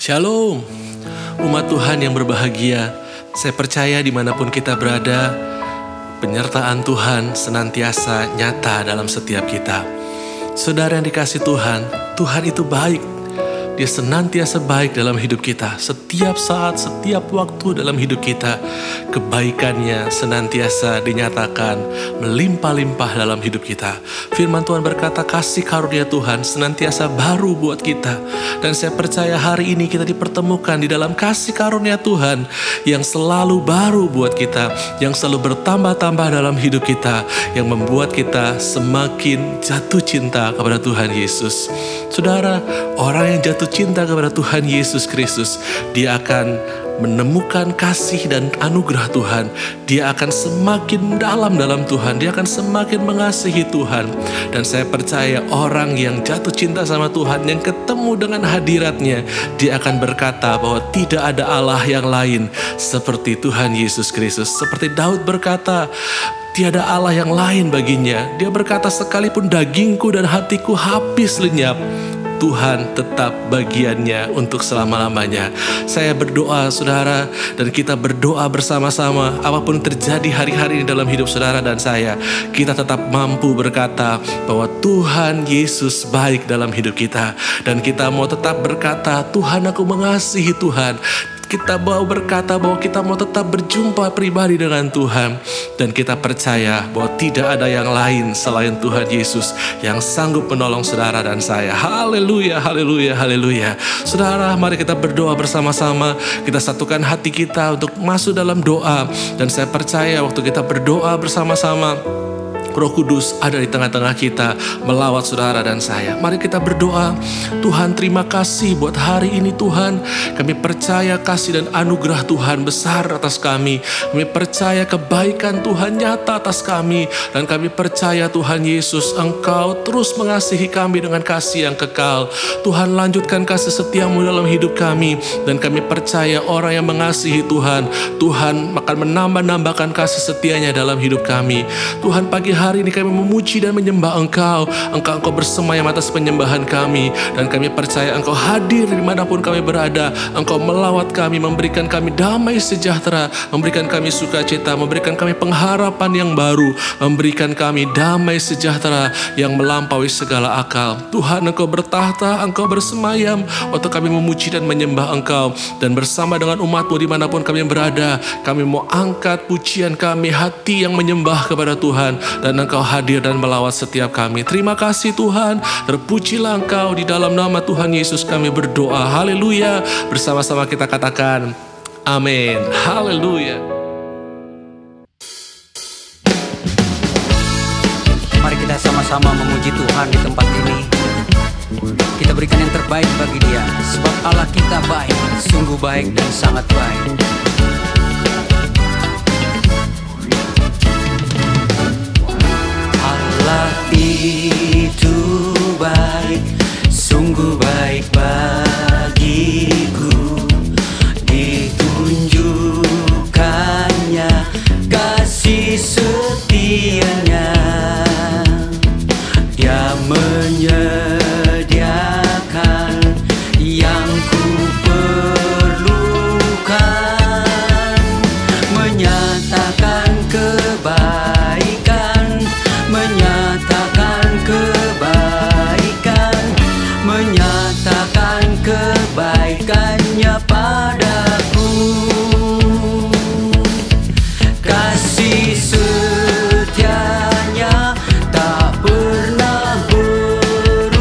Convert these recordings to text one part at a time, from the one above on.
Shalom, umat Tuhan yang berbahagia. Saya percaya dimanapun kita berada, penyertaan Tuhan senantiasa nyata dalam setiap kita. Saudara yang dikasih Tuhan, Tuhan itu baik. Dia senantiasa baik dalam hidup kita. Setiap saat, setiap waktu dalam hidup kita, kebaikannya senantiasa dinyatakan melimpah-limpah dalam hidup kita. Firman Tuhan berkata, kasih karunia Tuhan senantiasa baru buat kita. Dan saya percaya hari ini kita dipertemukan di dalam kasih karunia Tuhan yang selalu baru buat kita, yang selalu bertambah-tambah dalam hidup kita, yang membuat kita semakin jatuh cinta kepada Tuhan Yesus. Saudara, orang yang jatuh cinta kepada Tuhan Yesus Kristus, dia akan menemukan kasih dan anugerah Tuhan. Dia akan semakin dalam Tuhan. Dia akan semakin mengasihi Tuhan. Dan saya percaya orang yang jatuh cinta sama Tuhan, yang ketemu dengan hadiratnya, dia akan berkata bahwa tidak ada Allah yang lain seperti Tuhan Yesus Kristus. Seperti Daud berkata, tiada Allah yang lain baginya. Dia berkata, sekalipun dagingku dan hatiku habis lenyap, Tuhan tetap bagiannya untuk selama-lamanya. Saya berdoa saudara, dan kita berdoa bersama-sama. Apapun terjadi hari-hari ini dalam hidup saudara dan saya, kita tetap mampu berkata bahwa Tuhan Yesus baik dalam hidup kita. Dan kita mau tetap berkata, Tuhan, aku mengasihi Tuhan. Kita mau berkata bahwa kita mau tetap berjumpa pribadi dengan Tuhan. Dan kita percaya bahwa tidak ada yang lain selain Tuhan Yesus yang sanggup menolong saudara dan saya. Haleluya, haleluya, haleluya. Saudara, mari kita berdoa bersama-sama. Kita satukan hati kita untuk masuk dalam doa. Dan saya percaya waktu kita berdoa bersama-sama, Roh Kudus ada di tengah-tengah kita, melawat saudara dan saya. Mari kita berdoa. Tuhan, terima kasih buat hari ini Tuhan. Kami percaya kasih dan anugerah Tuhan besar atas kami. Kami percaya kebaikan Tuhan nyata atas kami. Dan kami percaya Tuhan Yesus, Engkau terus mengasihi kami dengan kasih yang kekal. Tuhan, lanjutkan kasih setiamu dalam hidup kami. Dan kami percaya orang yang mengasihi Tuhan, Tuhan akan menambah-nambahkan kasih setianya dalam hidup kami. Tuhan, pagi hari ini kami memuji dan menyembah Engkau. Engkau bersemayam atas penyembahan kami. Dan kami percaya Engkau hadir dimanapun kami berada. Engkau melawat kami, memberikan kami damai sejahtera, memberikan kami sukacita, memberikan kami pengharapan yang baru, memberikan kami damai sejahtera yang melampaui segala akal. Tuhan, Engkau bertahta, Engkau bersemayam. Waktu kami memuji dan menyembah Engkau, dan bersama dengan umat-Mu dimanapun kami berada, kami mau angkat pujian kami, hati yang menyembah kepada Tuhan. Dan Engkau hadir dan melawat setiap kami. Terima kasih Tuhan. Terpujilah Engkau. Di dalam nama Tuhan Yesus kami berdoa. Haleluya. Bersama-sama kita katakan amin. Haleluya. Mari kita sama-sama memuji Tuhan di tempat ini. Kita berikan yang terbaik bagi Dia, sebab Allah kita baik, sungguh baik dan sangat baik. Allah itu baik, sungguh baik bagiku. Ditunjukkannya kasih setianya. Dia menyediakan yang ku perlukan, menyatakan kebaikan, menyatakan kebaikan, menyatakan kebaikannya padaku. Kasih setianya tak pernah berhenti.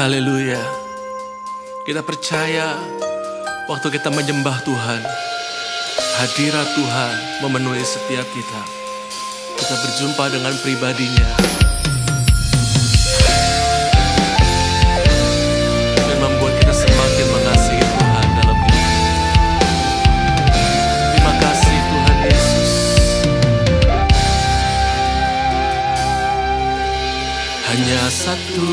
Haleluya. Kita percaya waktu kita menyembah Tuhan, hadirat Tuhan memenuhi setiap kita. Kita berjumpa dengan pribadinya dan membuat kita semakin mengasihi Tuhan dalam hidup. Terima kasih Tuhan Yesus. Hanya satu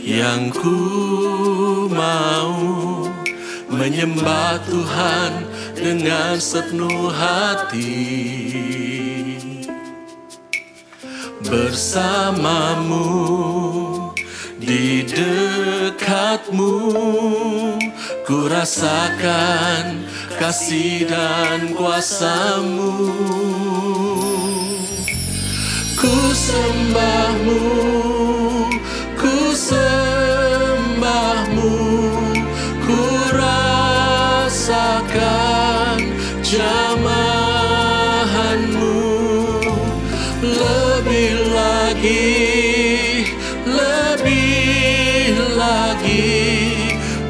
yang ku mau, menyembah Tuhan dengan sepenuh hati, bersamamu, di dekatmu, ku rasakan kasih dan kuasamu. Ku sembahmu, ku sembahmu, ku rasakan jamahanmu. Lebih lagi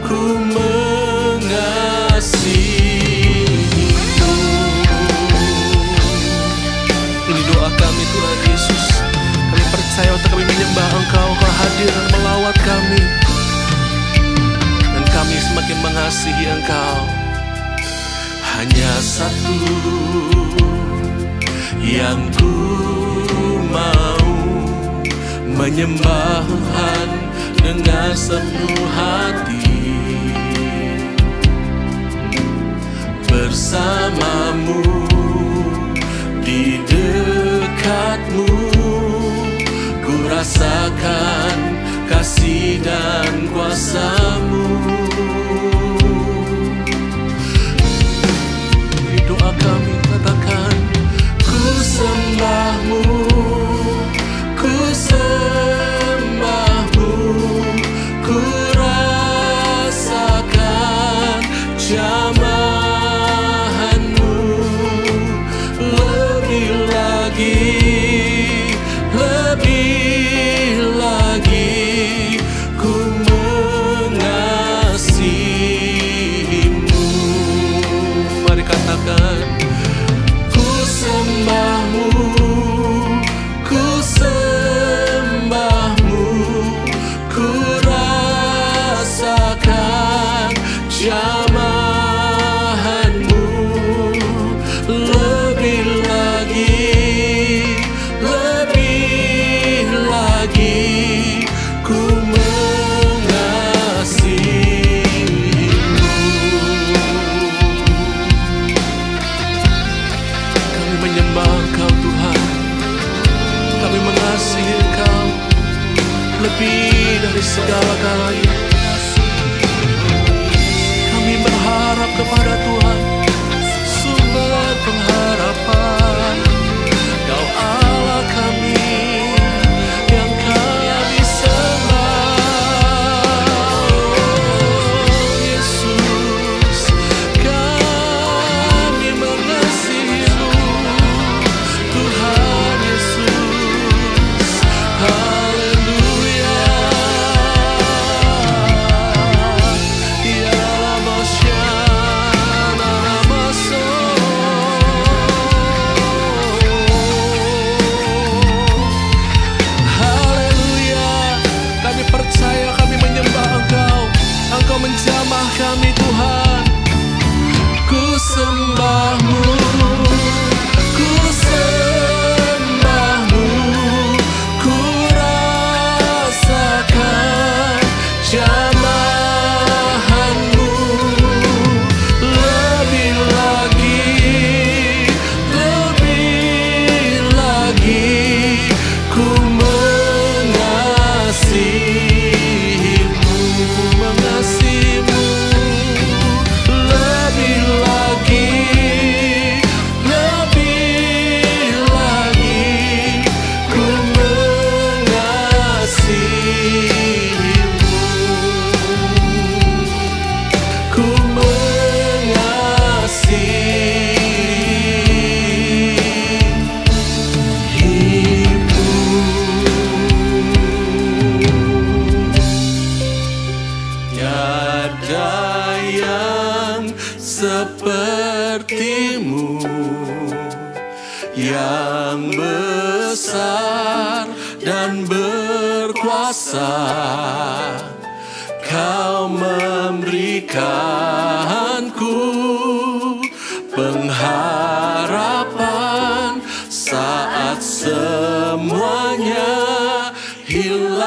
ku mengasihimu. Ini doa kami Tuhan Yesus. Kami percaya untuk kami menyembah Engkau, Kau hadir dan melawat kami, dan kami semakin mengasihi Engkau. Hanya satu yang ku mau, menyembah Tuhan dengan sepenuh hati, bersamamu, di dekatmu, ku rasakan kasih dan kuasamu. Di doa kami katakan, ku sembahmu, ku sembahmu, ku rasakan jamahanmu. Lebih lagi ku mengasihimu. Mari katakan, ku sembahmu, ku sembahmu, ku rasakan jamahanmu. Lebih lagi ku mengasihimu. Kami menyembah Engkau Tuhan, kami mengasihi Engkau lebih dari segala galanya. Kami berharap kepada Tuhan, sumber pengharapan. Kau Allah kami yang kami sembah. Oh, Yesus, kami mengasihi-Mu. Tuhan Yesus, haleluya. yang besar dan berkuasa. Kau memberikanku pengharapan saat semuanya hilang.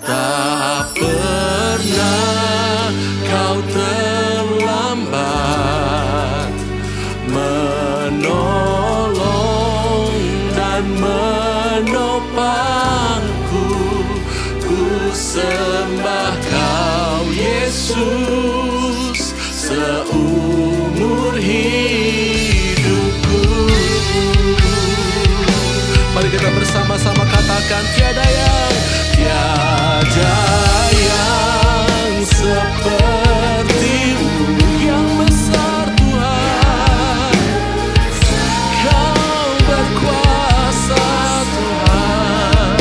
Tak pernah kau terlambat menolong dan menopangku. Ku sembah kau Yesus seumur hidupku. Mari kita bersama-sama katakan, tiada yang sepertimu, yang besar Tuhan. Kau berkuasa Tuhan,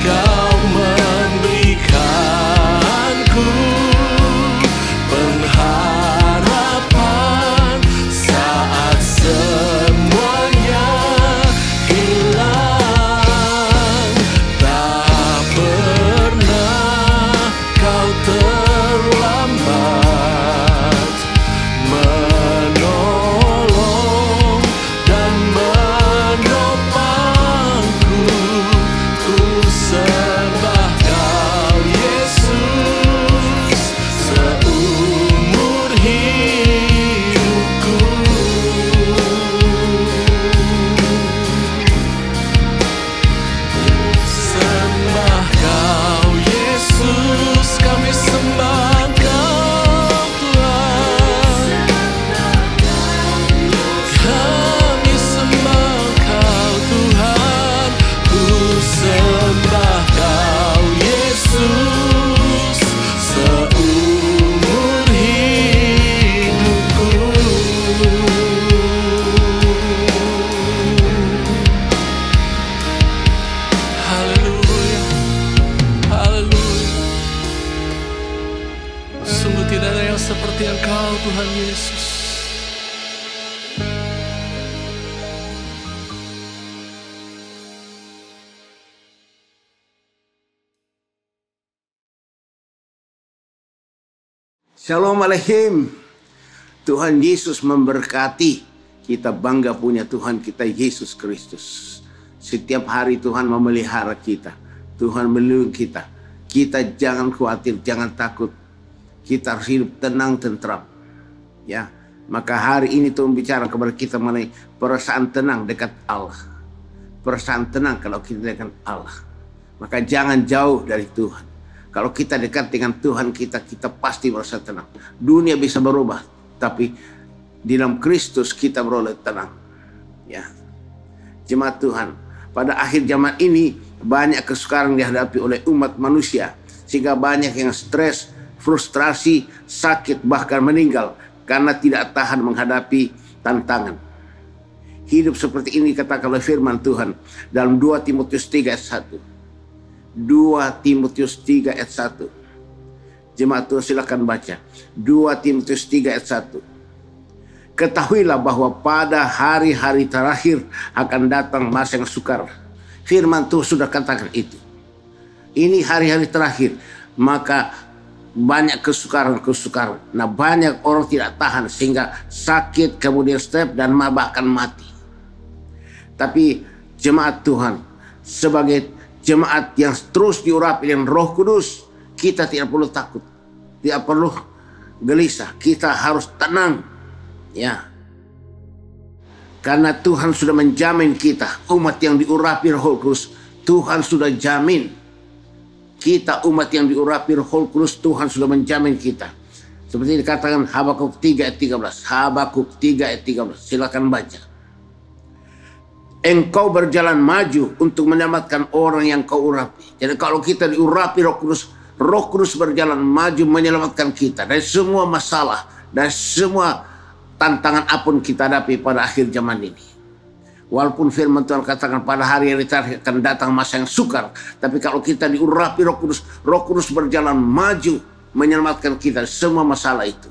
kau memberikanku pengharapan saat semuanya hilang. Tak pernah kau terlambat menolong dan menopangku. Ku sembah kau Yesus seumur hidupku. Sembah kau Yesus, kami sembah kau Tuhan. Kami sembah kau Tuhan. Ku sembah kau Yesus seumur hidupku. Haleluya, haleluya. Sungguh tidak ada yang seperti Engkau Tuhan Yesus. Shalom Aleichem. Tuhan Yesus memberkati. Kita bangga punya Tuhan kita Yesus Kristus. Setiap hari Tuhan memelihara kita. Tuhan melindungi kita. Kita jangan khawatir, jangan takut. Kita harus hidup tenang, tentram. Ya, maka hari ini Tuhan bicara kepada kita mengenai perasaan tenang dekat Allah. Perasaan tenang kalau kita dekat Allah. Maka jangan jauh dari Tuhan. Kalau kita dekat dengan Tuhan kita pasti merasa tenang. Dunia bisa berubah, tapi di dalam Kristus kita beroleh tenang. Ya, jemaat Tuhan, pada akhir zaman ini banyak kesukaran dihadapi oleh umat manusia, sehingga banyak yang stres, frustrasi, sakit, bahkan meninggal karena tidak tahan menghadapi tantangan. Hidup seperti ini katakan oleh firman Tuhan dalam 2 Timotius 3 ayat 1. 2 Timotius 3 ayat 1. Jemaat Tuhan silakan baca. 2 Timotius 3 ayat 1. Ketahuilah bahwa pada hari-hari terakhir akan datang masa yang sukar. Firman Tuhan sudah katakan itu. Ini hari-hari terakhir. Maka banyak kesukaran. Nah, banyak orang tidak tahan sehingga sakit, kemudian stres dan bahkan mati. Tapi jemaat Tuhan, sebagai jemaat yang terus diurapi dengan Roh Kudus, kita tidak perlu takut, tidak perlu gelisah. Kita harus tenang, ya, karena Tuhan sudah menjamin kita, umat yang diurapi Roh Kudus. Tuhan sudah jamin kita, umat yang diurapi Roh Kudus. Tuhan sudah menjamin kita, seperti dikatakan Habakuk 3 ayat 13. Habakuk 3 ayat 13, silakan baca. Engkau berjalan maju untuk menyelamatkan orang yang kau urapi. Jadi kalau kita diurapi Roh Kudus berjalan maju menyelamatkan kita dari semua masalah, dari semua tantangan apapun kita hadapi pada akhir zaman ini. Walaupun firman Tuhan katakan pada hari yang terakhir akan datang masa yang sukar, tapi kalau kita diurapi Roh Kudus berjalan maju menyelamatkan kita dari semua masalah itu.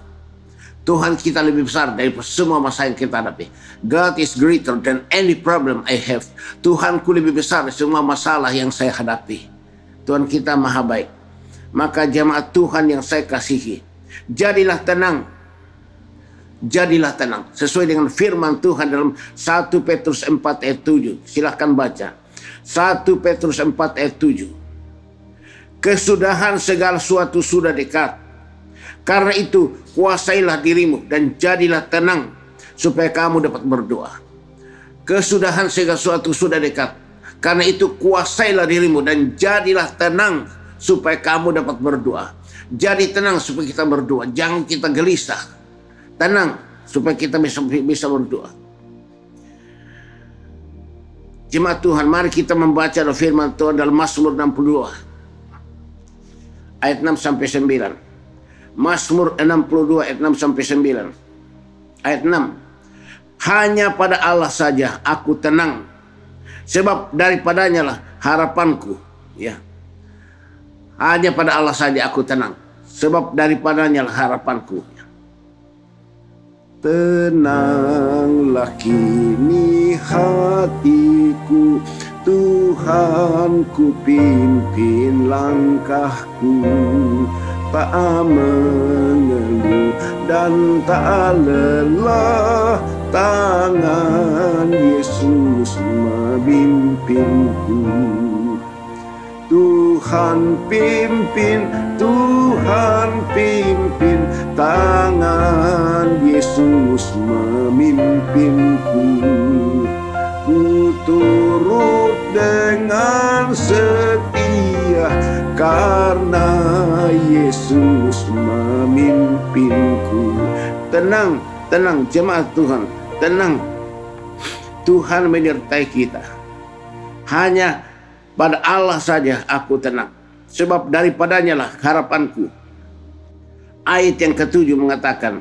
Tuhan kita lebih besar dari semua masalah yang kita hadapi. God is greater than any problem I have. Tuhanku lebih besar dari semua masalah yang saya hadapi. Tuhan kita maha baik. Maka jemaat Tuhan yang saya kasihi, jadilah tenang. Jadilah tenang. Sesuai dengan firman Tuhan dalam 1 Petrus 4 ayat 7. Silahkan baca. 1 Petrus 4 ayat 7. Kesudahan segala sesuatu sudah dekat. Karena itu kuasailah dirimu dan jadilah tenang supaya kamu dapat berdoa. Kesudahan segala sesuatu sudah dekat. Karena itu kuasailah dirimu dan jadilah tenang supaya kamu dapat berdoa. Jadi tenang supaya kita berdoa. Jangan kita gelisah. Tenang supaya kita bisa berdoa. Jemaat Tuhan, mari kita membaca firman Tuhan dalam Mazmur 62 ayat 6 sampai 9. Mazmur 62 ayat 6 sampai 9. Ayat 6. Hanya pada Allah saja aku tenang, sebab daripadanya lah harapanku. Ya. Hanya pada Allah saja aku tenang, sebab daripadanya lah harapanku. Tenanglah kini hatiku, Tuhanku pimpin langkahku. Tak mengeluh dan tak lelah, tangan Yesus membimbingku. Tuhan pimpin, Tuhan pimpin, tangan Yesus memimpinku. Ku turut dengan setia karena Yesus memimpinku. Tenang, tenang jemaat Tuhan, tenang. Tuhan menyertai kita. Hanya pada Allah saja aku tenang, sebab daripadanya lah harapanku. Ayat yang ke-7 mengatakan,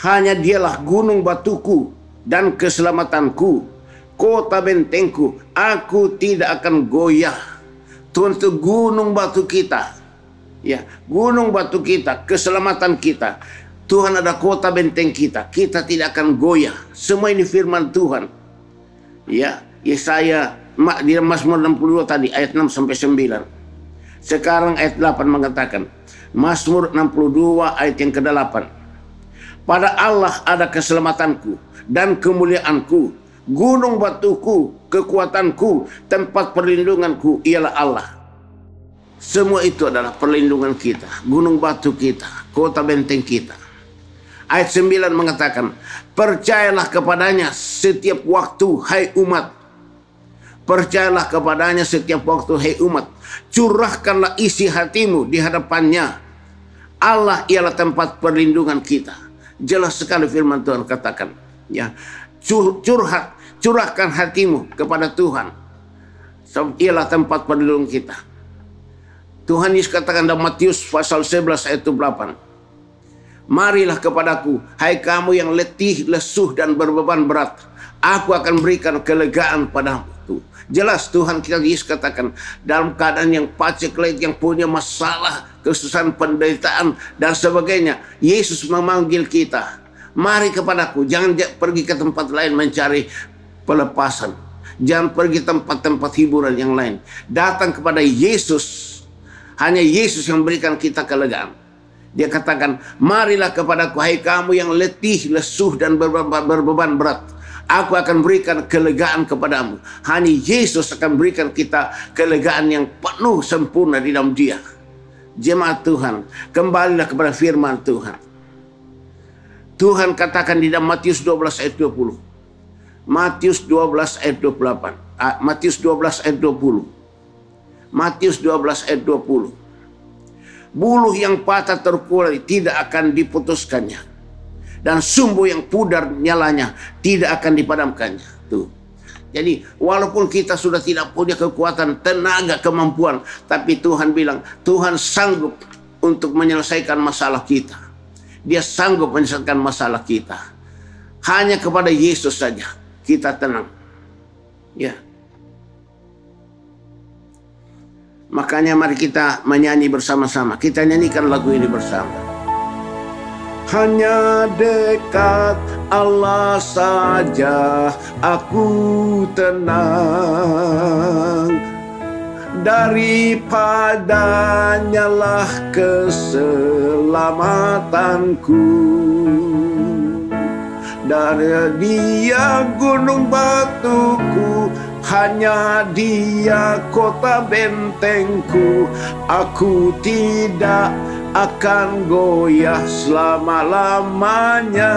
hanya dialah gunung batuku dan keselamatanku, kota bentengku, aku tidak akan goyah. Tuhan itu gunung batu kita, ya, gunung batu kita, keselamatan kita. Tuhan ada kota benteng kita, kita tidak akan goyah. Semua ini firman Tuhan. Ya, Yesaya di Mazmur 62 tadi ayat 6 sampai 9. Sekarang ayat 8 mengatakan, Mazmur 62 ayat yang ke-8. Pada Allah ada keselamatanku dan kemuliaanku, gunung batuku, kekuatanku, tempat perlindunganku ialah Allah. Semua itu adalah perlindungan kita, gunung batu kita, kota benteng kita. Ayat 9 mengatakan, percayalah kepadanya setiap waktu, hai umat. Percayalah kepadanya setiap waktu, hai umat. Curahkanlah isi hatimu di hadapannya. Allah ialah tempat perlindungan kita. Jelas sekali firman Tuhan katakan, ya, curahkan hatimu kepada Tuhan. Ialah tempat perlindungan kita. Tuhan Yesus katakan dalam Matius pasal 11 ayat 8. Marilah kepadaku, hai kamu yang letih, lesuh dan berbeban berat. Aku akan berikan kelegaan padamu. Jelas Tuhan kita Yesus katakan dalam keadaan yang paceklik, yang punya masalah, kesusahan, penderitaan dan sebagainya, Yesus memanggil kita, mari kepadaku. Jangan pergi ke tempat lain mencari pelepasan. Jangan pergi tempat-tempat hiburan yang lain. Datang kepada Yesus. Hanya Yesus yang memberikan kita kelegaan. Dia katakan, marilah kepadaku, hai kamu yang letih, lesuh dan berbeban berat. Aku akan berikan kelegaan kepadamu. Hanya Yesus akan berikan kita kelegaan yang penuh sempurna di dalam Dia. Jemaat Tuhan, kembalilah kepada firman Tuhan. Tuhan katakan di dalam Matius 12 ayat 20. Matius 12 ayat 28. Matius 12 ayat 20. Matius 12 ayat 20. Buluh yang patah terkulai tidak akan diputuskannya, dan sumbu yang pudar nyalanya tidak akan dipadamkannya. Tuh. Jadi walaupun kita sudah tidak punya kekuatan, tenaga, kemampuan, tapi Tuhan bilang, Tuhan sanggup untuk menyelesaikan masalah kita. Dia sanggup menyelesaikan masalah kita. Hanya kepada Yesus saja kita tenang. Ya. Makanya mari kita menyanyi bersama-sama. Kita nyanyikan lagu ini bersama. hanya dekat Allah saja aku tenang. Daripadanya lah keselamatanku. Dari Dia gunung batuku, hanya Dia kota bentengku. Aku tidak akan goyah selama-lamanya.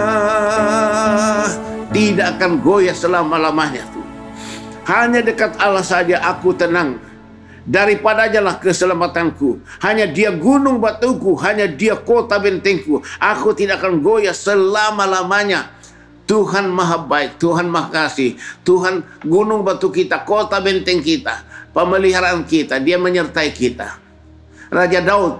Tidak akan goyah selama-lamanya. Hanya dekat Allah saja aku tenang. Daripadanya lah keselamatanku. Hanya Dia gunung batuku, hanya Dia kota bentengku. Aku tidak akan goyah selama-lamanya. Tuhan maha baik, Tuhan maha kasih. Tuhan gunung batu kita, kota benteng kita, pemeliharaan kita. Dia menyertai kita. Raja Daud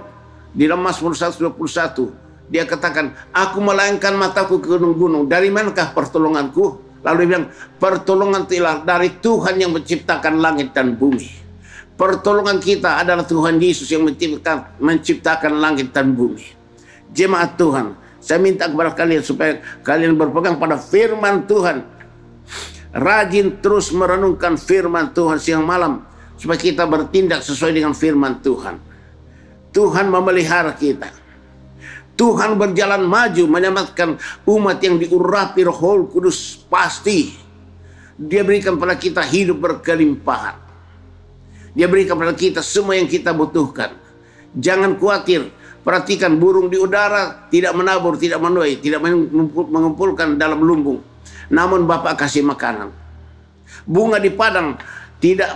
di dalam Mazmur 121, dia katakan, aku melayangkan mataku ke gunung-gunung. Dari manakah pertolonganku? Lalu dia bilang, pertolongan dari Tuhan yang menciptakan langit dan bumi. Pertolongan kita adalah Tuhan Yesus yang menciptakan langit dan bumi. Jemaat Tuhan, saya minta kepada kalian supaya kalian berpegang pada firman Tuhan. Rajin terus merenungkan firman Tuhan siang malam, supaya kita bertindak sesuai dengan firman Tuhan. Tuhan memelihara kita. Tuhan berjalan maju menyelamatkan umat yang diurapi Roh Kudus. Pasti Dia berikan pada kita hidup berkelimpahan. Dia berikan kepada kita semua yang kita butuhkan. Jangan khawatir. Perhatikan burung di udara tidak menabur, tidak menuai, tidak mengumpulkan dalam lumbung. Namun Bapa kasih makanan. Bunga di padang tidak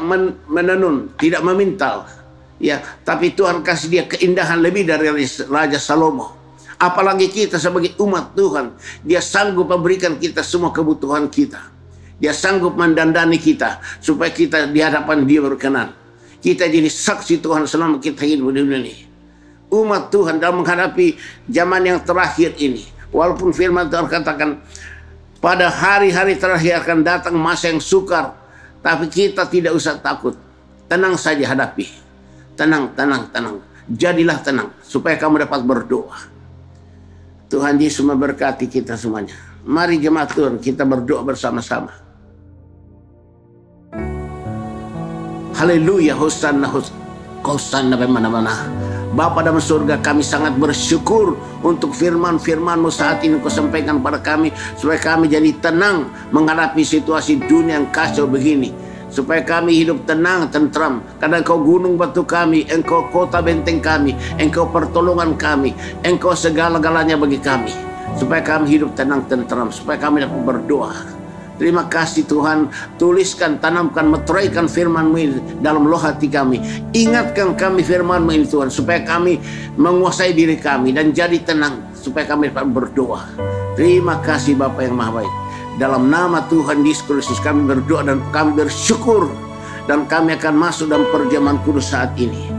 menenun, tidak memintal. Ya, tapi Tuhan kasih dia keindahan lebih dari Raja Salomo. Apalagi kita sebagai umat Tuhan, Dia sanggup memberikan kita semua kebutuhan kita. Dia sanggup mendandani kita supaya kita di hadapan Dia berkenan. Kita jadi saksi Tuhan selama kita hidup di dunia ini. Umat Tuhan dalam menghadapi zaman yang terakhir ini, walaupun firman Tuhan katakan pada hari-hari terakhir akan datang masa yang sukar, tapi kita tidak usah takut. Tenang saja hadapi. Tenang, tenang, tenang. Jadilah tenang supaya kamu dapat berdoa. Tuhan Yesus memberkati kita semuanya. Mari jemaat Tuhan, kita berdoa bersama-sama. Haleluya, Hosanna, Hosanna bagaimana-mana. Bapa dalam surga, kami sangat bersyukur untuk firman-firman-Mu saat ini Kau sampaikan pada kami, supaya kami jadi tenang menghadapi situasi dunia yang kacau begini. Supaya kami hidup tenang, tentram. Karena Engkau gunung batu kami, Engkau kota benteng kami, Engkau pertolongan kami, Engkau segala-galanya bagi kami. Supaya kami hidup tenang, tentram, supaya kami dapat berdoa. Terima kasih Tuhan, tuliskan, tanamkan, meteraikan firman-Mu ini dalam loh hati kami. Ingatkan kami firman-Mu ini Tuhan, supaya kami menguasai diri kami dan jadi tenang, supaya kami dapat berdoa. Terima kasih Bapa yang maha baik. Dalam nama Tuhan Yesus Kristus kami berdoa dan kami bersyukur. Dan kami akan masuk dalam perjamuan kudus saat ini.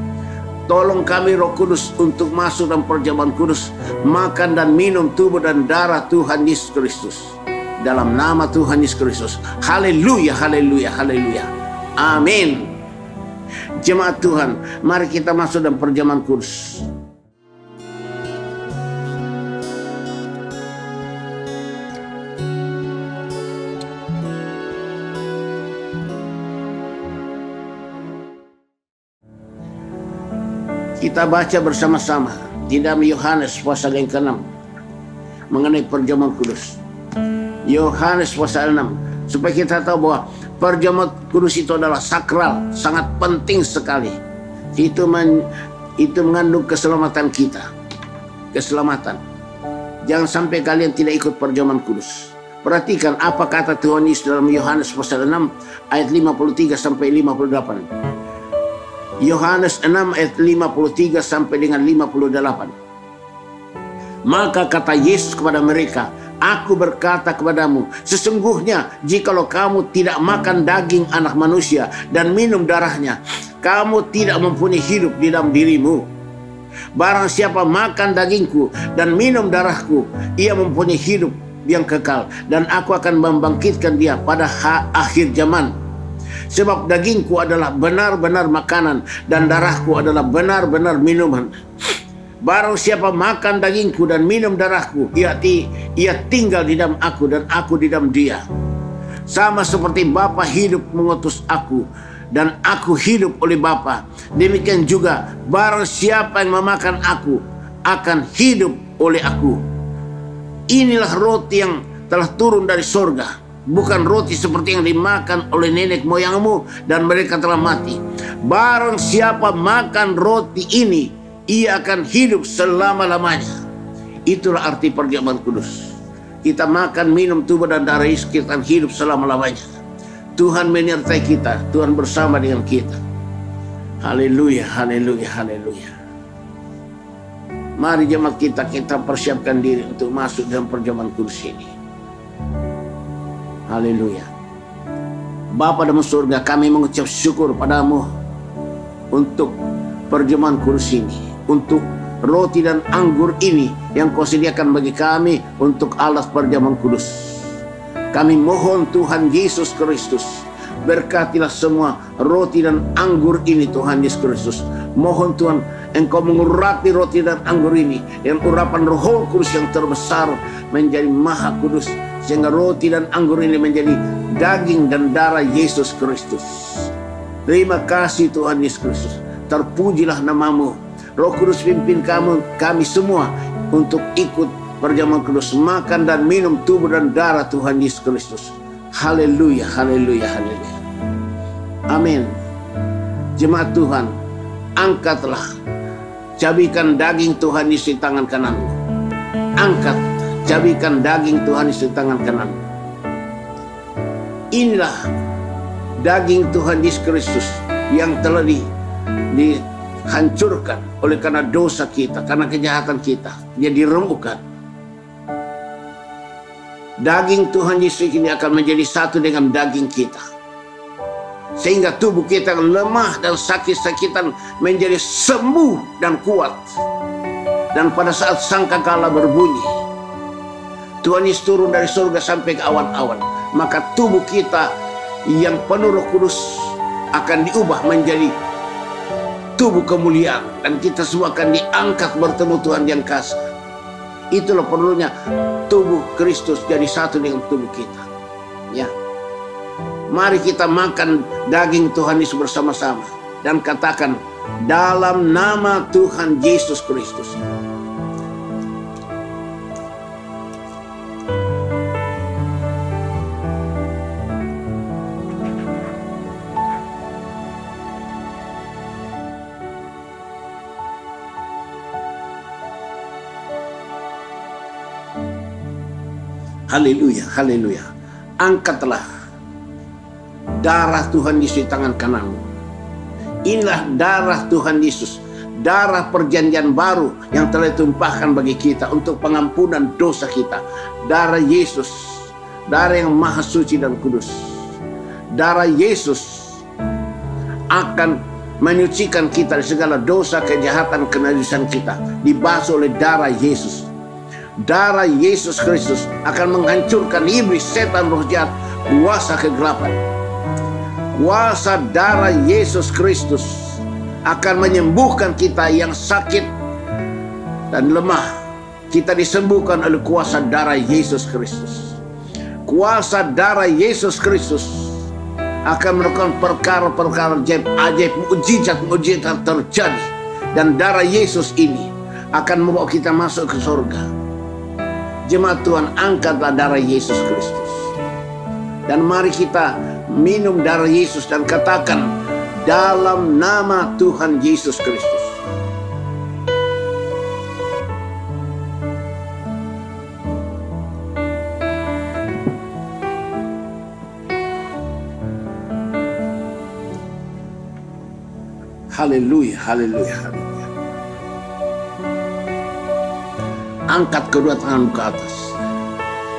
Tolong kami Roh Kudus untuk masuk dalam perjamuan kudus, makan dan minum tubuh dan darah Tuhan Yesus Kristus. Dalam nama Tuhan Yesus Kristus. Haleluya, haleluya, haleluya. Amin. Jemaat Tuhan, mari kita masuk dalam perjamuan kudus. Kita baca bersama-sama di dalam Yohanes pasal yang ke-6 mengenai perjamuan kudus. Yohanes pasal 6, supaya kita tahu bahwa perjamuan kudus itu adalah sakral, sangat penting sekali. Itu mengandung keselamatan kita. Keselamatan. Jangan sampai kalian tidak ikut perjamuan kudus. Perhatikan apa kata Tuhan Yesus dalam Yohanes pasal 6 ayat 53 sampai 58. Yohanes 6 ayat 53 sampai dengan 58. Maka kata Yesus kepada mereka, Aku berkata kepadamu, sesungguhnya jikalau kamu tidak makan daging anak manusia dan minum darahnya, kamu tidak mempunyai hidup di dalam dirimu. Barang siapa makan dagingku dan minum darahku, ia mempunyai hidup yang kekal, dan aku akan membangkitkan dia pada akhir zaman. Sebab dagingku adalah benar-benar makanan, dan darahku adalah benar-benar minuman. Barang siapa makan dagingku dan minum darahku, ia tinggal di dalam aku dan aku di dalam dia. Sama seperti Bapa hidup mengutus aku dan aku hidup oleh Bapa, demikian juga barang siapa yang memakan aku akan hidup oleh aku. Inilah roti yang telah turun dari sorga, bukan roti seperti yang dimakan oleh nenek moyangmu dan mereka telah mati. Barang siapa makan roti ini, ia akan hidup selama-lamanya. Itulah arti perjamuan kudus. Kita makan, minum tubuh dan darah Yesus, kita akan hidup selama-lamanya. Tuhan menyertai kita, Tuhan bersama dengan kita. Haleluya, haleluya, haleluya. Mari jemaat kita persiapkan diri untuk masuk dalam perjamuan kudus ini. Haleluya. Bapa dalam surga, kami mengucap syukur padamu untuk perjamuan kudus ini, untuk roti dan anggur ini yang kau sediakan bagi kami untuk alas perjamuan kudus. Kami mohon Tuhan Yesus Kristus, berkatilah semua roti dan anggur ini Tuhan Yesus Kristus. Mohon Tuhan Engkau mengurapi roti dan anggur ini dengan urapan Roh Kudus yang terbesar menjadi maha kudus, sehingga roti dan anggur ini menjadi daging dan darah Yesus Kristus. Terima kasih Tuhan Yesus Kristus. Terpujilah namamu. Roh Kudus pimpin kami semua untuk ikut perjamuan kudus, makan dan minum tubuh dan darah Tuhan Yesus Kristus. Haleluya, haleluya, haleluya. Amin. Jemaat Tuhan, angkatlah cabikan daging Tuhan Yesus di tangan kananmu. Angkat cabikan daging Tuhan Yesus di tangan kananmu. Inilah daging Tuhan Yesus Kristus yang telah dihancurkan oleh karena dosa kita, karena kejahatan kita. Dia diremukkan. Daging Tuhan Yesus ini akan menjadi satu dengan daging kita, sehingga tubuh kita yang lemah dan sakit-sakitan menjadi sembuh dan kuat. Dan pada saat sangkakala berbunyi, Tuhan Yesus turun dari surga sampai ke awan-awan, maka tubuh kita yang penuh Roh Kudus akan diubah menjadi tubuh kemuliaan, dan kita semua akan diangkat bertemu Tuhan yang kasih. Itulah perlunya tubuh Kristus jadi satu dengan tubuh kita. Ya, mari kita makan daging Tuhan Yesus bersama-sama dan katakan, dalam nama Tuhan Yesus Kristus. Haleluya, haleluya. Angkatlah darah Tuhan Yesus di tangan kananmu. Inilah darah Tuhan Yesus, darah perjanjian baru yang telah ditumpahkan bagi kita untuk pengampunan dosa kita. Darah Yesus, darah yang maha suci dan kudus. Darah Yesus akan menyucikan kita dari segala dosa, kejahatan, kenajisan kita. Dibasuh oleh darah Yesus. Darah Yesus Kristus akan menghancurkan iblis, setan, roh jahat, kuasa kegelapan. Kuasa darah Yesus Kristus akan menyembuhkan kita yang sakit dan lemah. Kita disembuhkan oleh kuasa darah Yesus Kristus. Kuasa darah Yesus Kristus akan melakukan perkara-perkara ajaib, mukjizat terjadi. Dan darah Yesus ini akan membawa kita masuk ke surga. Jemaat Tuhan, angkatlah darah Yesus Kristus. Dan mari kita minum darah Yesus dan katakan, dalam nama Tuhan Yesus Kristus. Haleluya, haleluya, haleluya. Angkat kedua tanganmu ke atas.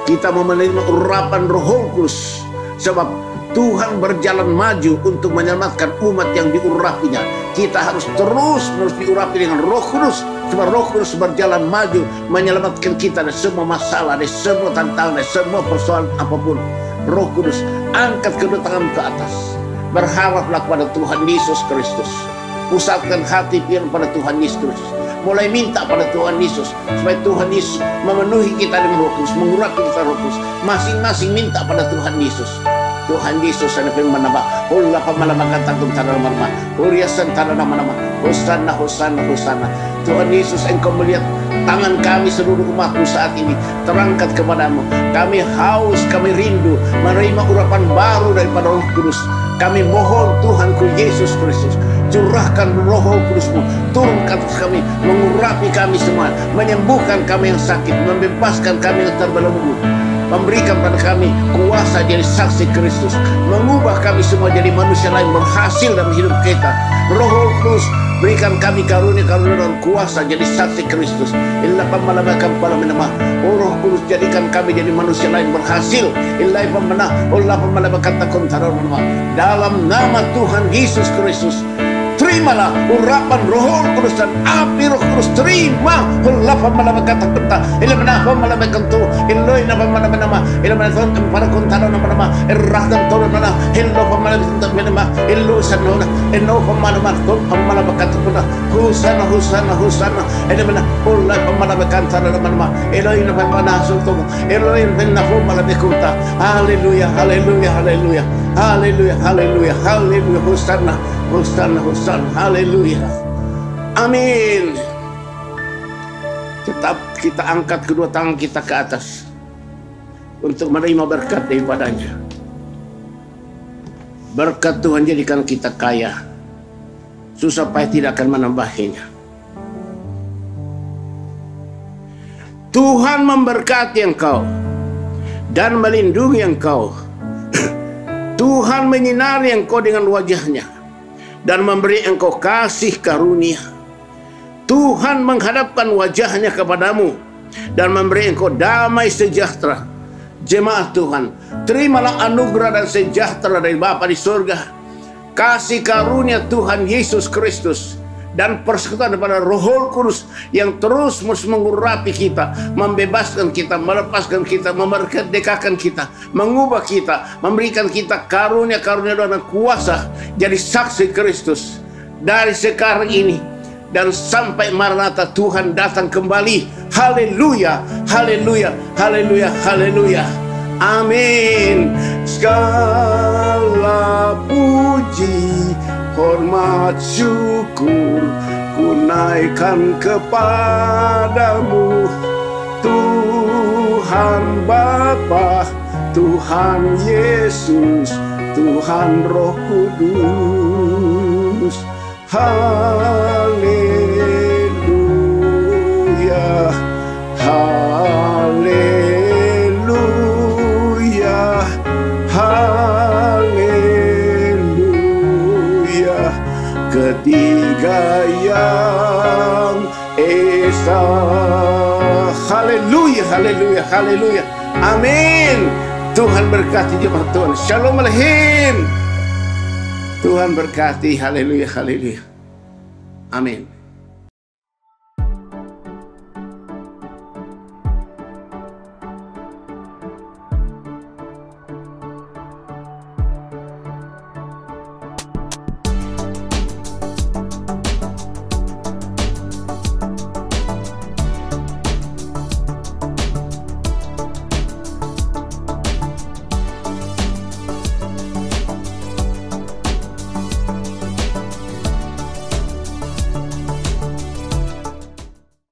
Kita mau menerima urapan Roh Kudus, sebab Tuhan berjalan maju untuk menyelamatkan umat yang diurapinya. Kita harus terus diurapi dengan Roh Kudus, sebab Roh Kudus berjalan maju menyelamatkan kita dari semua masalah, dari semua tantangan, dari semua persoalan apapun. Roh Kudus, angkat kedua tanganmu ke atas. Berharaplah kepada Tuhan Yesus Kristus. Pusatkan hati pikiran pada Tuhan Yesus Kristus. mulai minta pada Tuhan Yesus supaya Tuhan Yesus memenuhi kita dengan Roh Kudus, mengurapi kita Roh Kudus. Masing-masing minta pada Tuhan Yesus. Tuhan Yesus ada firman apa? Ulah pemalaman takut tanah nama, uriasan tanah nama, hosana, hosana, hosana. Tuhan Yesus, Engkau melihat tangan kami seluruh umatmu saat ini terangkat kepadamu. Kami haus, kami rindu menerima urapan baru daripada Roh Kudus. Kami mohon Tuhanku Yesus Kristus, curahkan Roh Kudus-Mu turun ke atas kami, mengurapi kami semua, menyembuhkan kami yang sakit, membebaskan kami yang terbelenggu, memberikan pada kami kuasa jadi saksi Kristus, mengubah kami semua jadi manusia lain berhasil dalam hidup kita. Roh Kudus, berikan kami karunia-karunia dan kuasa jadi saksi Kristus. Inilah pemalabakan palaminama. Roh Kudus, jadikan kami jadi manusia lain berhasil. Inilah pemenang. Allah pemalabakan takun tarunama. Dalam nama Tuhan Yesus Kristus, terimalah urapan Roh Kudus dan api Roh Kudus. Terima Allah pemalabakan takun. Inilah pemalabakan tu. Inilah pemalabakan. Inilah para kuntara nama-nama. Erah dan turun mana. Inilah pemalabakan nama. Inilah sanona. Inilah pemalabakan takun. Husana, husana, husana. Inilah Allah pemalabakan nama-nama. Inilah pemalabakan sultung. Inilah pemalabakan. Haleluya, haleluya, haleluya. Haleluya, haleluya, haleluya. Husana, husana, husana. Haleluya. Amin. Tetap kita angkat kedua tangan kita ke atas untuk menerima berkat daripadanya. Berkat Tuhan jadikan kita kaya, susah payah tidak akan menambahinya. Tuhan memberkati engkau dan melindungi engkau. Tuhan menyinari engkau dengan wajahnya dan memberi engkau kasih karunia. Tuhan menghadapkan wajahnya kepadamu dan memberi engkau damai sejahtera. Jemaat Tuhan, terimalah anugerah dan sejahtera dari Bapa di surga, kasih karunia Tuhan Yesus Kristus, dan persekutuan daripada Roh Kudus yang terus mengurapi kita, membebaskan kita, melepaskan kita, memerdekakan kita, mengubah kita, memberikan kita karunia-karunia dan kuasa jadi saksi Kristus dari sekarang ini dan sampai Maranatha Tuhan datang kembali. Haleluya, haleluya, haleluya, haleluya. Amin. Segala puji, hormat, syukur ku naikkan kepadamu, Tuhan Bapa, Tuhan Yesus, Tuhan Roh Kudus. Haleluya, haleluya, haleluya. Ketiga yang esa. Haleluya, haleluya, haleluya. Amin. Tuhan berkati jemaat Tuhan. Shalom Alehim. Tuhan berkati. Haleluya, haleluya. Amin.